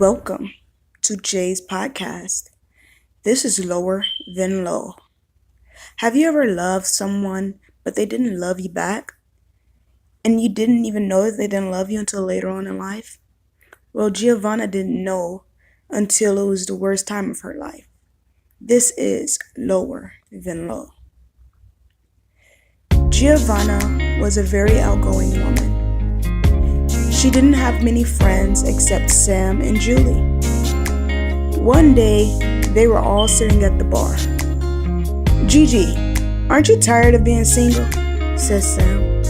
Welcome to Jay's podcast. This is Lower Than Low. Have you ever loved someone but they didn't love you back? And you didn't even know that they didn't love you until later on in life? Well, Giovanna didn't know until it was the worst time of her life. This is Lower Than Low. Giovanna was a very outgoing woman. She didn't have many friends except Sam and Julie. One day, they were all sitting at the bar. "Gigi, aren't you tired of being single?" says Sam.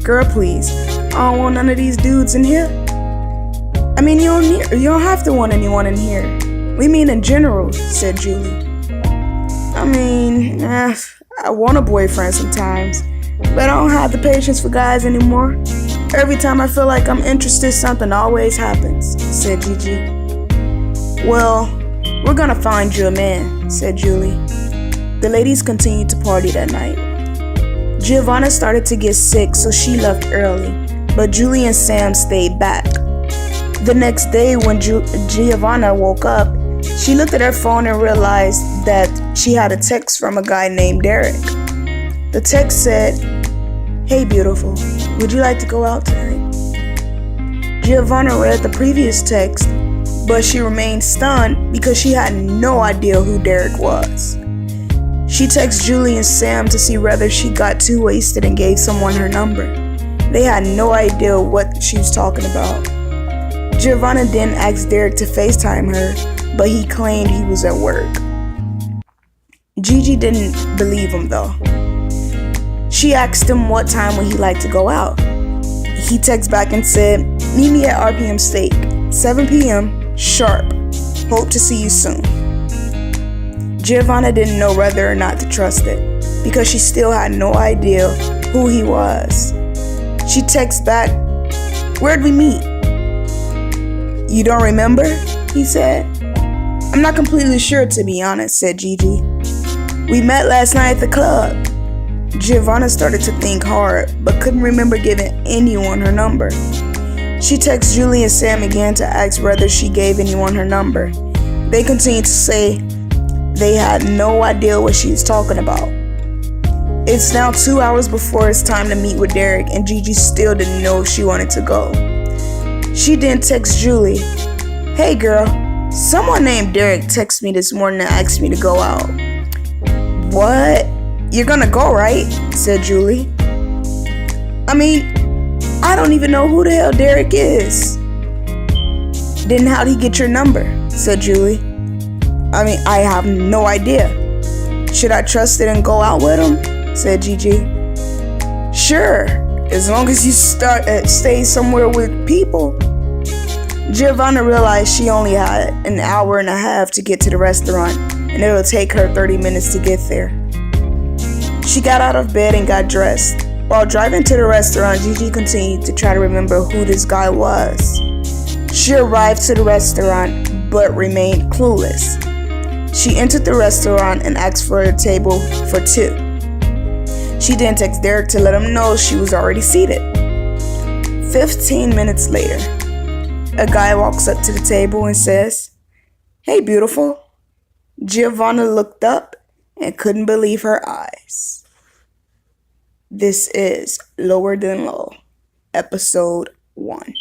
"Girl, please, I don't want none of these dudes in here." "I mean, you don't have to want anyone in here. We mean in general," said Julie. I want a boyfriend sometimes, but I don't have the patience for guys anymore. Every time I feel like I'm interested, something always happens," said Gigi. "Well, we're gonna find you a man," said Julie. The ladies continued to party that night. Giovanna started to get sick, so she left early, but Julie and Sam stayed back. The next day, when Giovanna woke up, she looked at her phone and realized that she had a text from a guy named Derek. The text said, "Hey beautiful, would you like to go out tonight?" Giovanna read the previous text, but she remained stunned because she had no idea who Derek was. She texted Julie and Sam to see whether she got too wasted and gave someone her number. They had no idea what she was talking about. Giovanna then asked Derek to FaceTime her, but he claimed he was at work. Gigi didn't believe him though. She asked him what time would he like to go out. He texted back and said, "Meet me at RPM Steak, 7 p.m. sharp. Hope to see you soon." Giovanna didn't know whether or not to trust it because she still had no idea who he was. She texted back, "Where'd we meet?" "You don't remember?" he said. "I'm not completely sure, to be honest," said Gigi. "We met last night at the club." Giovanna started to think hard, but couldn't remember giving anyone her number. She texted Julie and Sam again to ask whether she gave anyone her number. They continued to say they had no idea what she was talking about. It's now 2 hours before it's time to meet with Derek, and Gigi still didn't know if she wanted to go. She then texted Julie, "Hey girl, someone named Derek texted me this morning and asked me to go out." "What? You're gonna go, right?" said Julie. I don't even know who the hell Derek is." "Then how'd he get your number?" said Julie. I have no idea. Should I trust it and go out with him?" said Gigi. "Sure, as long as you stay somewhere with people." Giovanna realized she only had an hour and a half to get to the restaurant, and it would take her 30 minutes to get there. She got out of bed and got dressed. While driving to the restaurant, Gigi continued to try to remember who this guy was. She arrived to the restaurant, but remained clueless. She entered the restaurant and asked for a table for two. She then texted Derek to let him know she was already seated. 15 minutes later, a guy walks up to the table and says, "Hey, beautiful." Giovanna looked up and couldn't believe her eyes. This is Lower Than Low, episode 1.